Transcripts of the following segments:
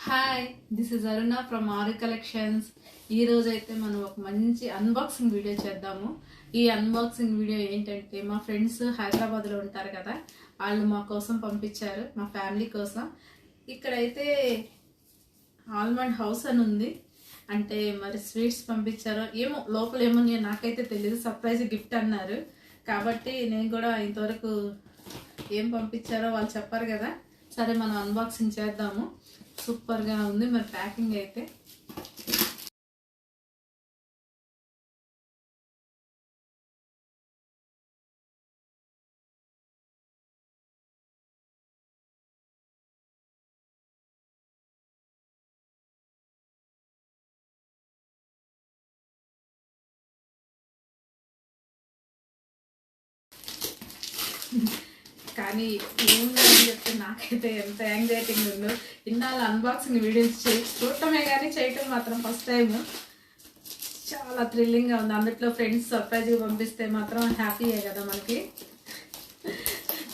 Hi, this is Aruna from ఆరు collections. ఈ రోజు అయితే మనం ఒక మంచి అన్బాక్సింగ్ వీడియో చేద్దాము. ఈ అన్బాక్సింగ్ వీడియో ఏంటంటే మా ఫ్రెండ్స్ హైదరాబాద్లో ఉంటారు కదా, వాళ్ళు మా కోసం పంపించారు, మా ఫ్యామిలీ కోసం. ఇక్కడైతే ఆల్మండ్ హౌస్ అని ఉంది, అంటే మరి స్వీట్స్ పంపించారో ఏమో, లోపల ఏమో నాకైతే తెలియదు, సర్ప్రైజ్ గిఫ్ట్ అన్నారు. కాబట్టి నేను కూడా ఇంతవరకు ఏం పంపించారో వాళ్ళు చెప్పారు కదా, సరే మనం అన్బాక్సింగ్ చేద్దాము. సూపర్గా ఉంది మరి ప్యాకింగ్ అయితే. కానీ ఏం చెప్తే నాకైతే ఎంత యాంగ్జైటింగ్ ఉందో. ఇన్నాళ్ళు అన్బాక్సింగ్ వీడియోస్ చూడటమే కానీ చేయటం మాత్రం ఫస్ట్ టైం. చాలా థ్రిల్లింగ్గా ఉంది. అందులో ఫ్రెండ్స్ సర్ప్రైజ్గా పంపిస్తే మాత్రం హ్యాపీయే కదా మనకి.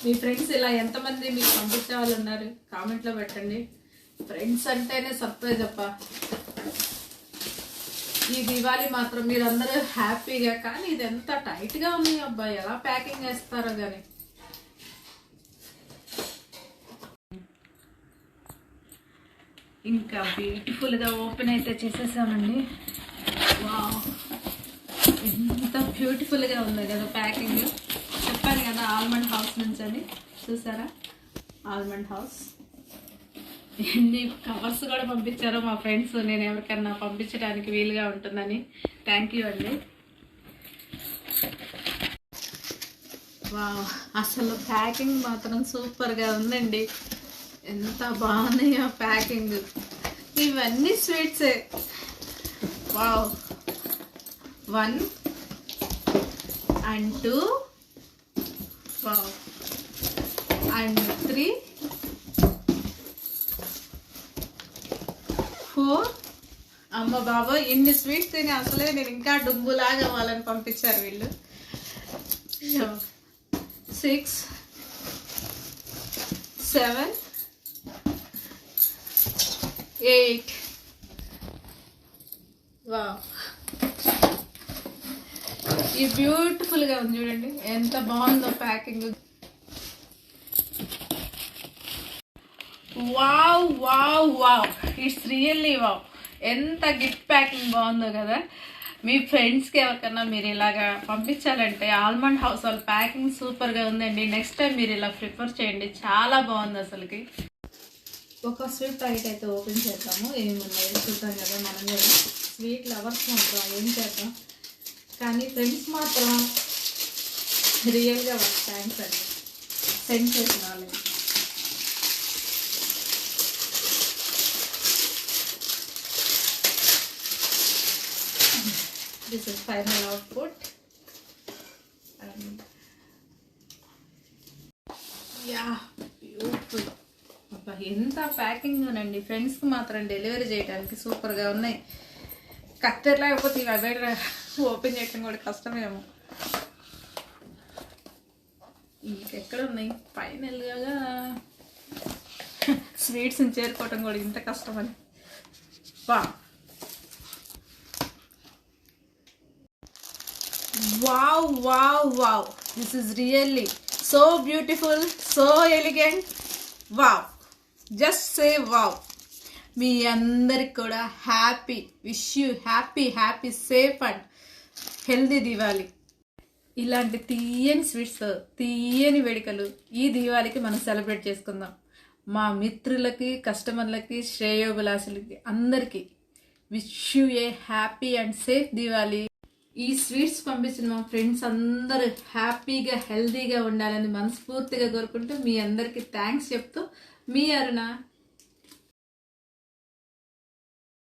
మీ ఫ్రెండ్స్ ఇలా ఎంతమంది మీకు పంపించే వాళ్ళు ఉన్నారు కామెంట్లో పెట్టండి. ఫ్రెండ్స్ అంటేనే సర్ప్రైజ్ అప్ప. ఈ దివాళీ మాత్రం మీరందరూ హ్యాపీగా, కానీ ఇది ఎంత టైట్గా ఉంది అబ్బా, ఎలా ప్యాకింగ్ చేస్తారో కానీ. ఇంకా బ్యూటిఫుల్గా ఓపెన్ అయితే చేసేసామండి. వావ్, ఎంత బ్యూటిఫుల్గా ఉంది కదా ప్యాకింగ్. చెప్పాను కదా ఆల్మండ్ హౌస్ నుంచి అని, చూసారా ఆల్మండ్ హౌస్. ఎన్ని కవర్స్ కూడా పంపించారో మా ఫ్రెండ్స్, నేను ఎవరికన్నా పంపించడానికి వీలుగా ఉంటుందని. థ్యాంక్ యూ అండి. వావ్, అసలు ప్యాకింగ్ మాత్రం సూపర్గా ఉందండి. ఎంత బాగున్నాయో ప్యాకింగ్. ఇవన్నీ స్వీట్సే. Wow, 1 and 2, wow, and 3, 4. అమ్మ బాబా, ఇన్ని స్వీట్స్ తిని అసలే నేను ఇంకా డుంబులాగా వాళ్ళని పంపించారు వీళ్ళు. 6, 7, 8. వావ్, ఇది బ్యూటిఫుల్గా ఉంది చూడండి, ఎంత బాగుందో packing. Wow wow wow, it's really wow. ఎంత గిఫ్ట్ ప్యాకింగ్ బాగుందో కదా. మీ ఫ్రెండ్స్కి ఎవరికన్నా మీరు ఇలాగా పంపించాలంటే ఆల్మండ్ హౌస్ వాళ్ళ ప్యాకింగ్ సూపర్గా ఉందండి. నెక్స్ట్ టైం మీరు ఇలా ప్రిఫర్ చేయండి, చాలా బాగుంది అసలుకి. ఒక స్వీట్ ప్యాకెట్ అయితే ఓపెన్ చేద్దాము, ఏమున్నాయో చూద్దాం కదా. మనం కూడా స్వీట్ లవర్స్ మాత్రం ఏం చేద్దాం, కానీ ఫ్రెండ్స్ మాత్రం రియల్గా థ్యాంక్స్ అండి సెండ్ చేసిన వాళ్ళకి. This is final output. Yeah, beautiful. అబ్బా, ఎంత ప్యాకింగ్ ఉందండి. ఫ్రెండ్స్కి మాత్రం డెలివరీ చేయడానికి సూపర్గా ఉన్నాయి. కత్తెర లేకపోతే ఇవి అవే ఓపెన్ చేయడం కూడా కష్టమేమో. ఇంకెక్కడ ఉన్నాయి ఫైనల్గా స్వీట్స్ని చేరుకోవటం కూడా ఇంత కష్టమని. Wow wow wow, this is really so beautiful, so elegant. Wow, just say wow. మీ అందరికి కూడా happy, wish you happy happy safe and healthy Diwali. ఇలాంటి తీయని స్వీట్స్, తీయని వేడుకలు ఈ దివాళీకి మనం సెలబ్రేట్ చేసుకుందాం. మా మిత్రులకి, కస్టమర్లకి, శ్రేయోభిలాషులకి అందరికీ wish you A happy and safe Diwali. ఈ స్వీట్స్ పంపించిన మా ఫ్రెండ్స్ అందరూ హ్యాపీగా హెల్దీగా ఉండాలని మనస్ఫూర్తిగా కోరుకుంటూ మీ అందరికీ థ్యాంక్స్ చెప్తూ మీ అరుణ.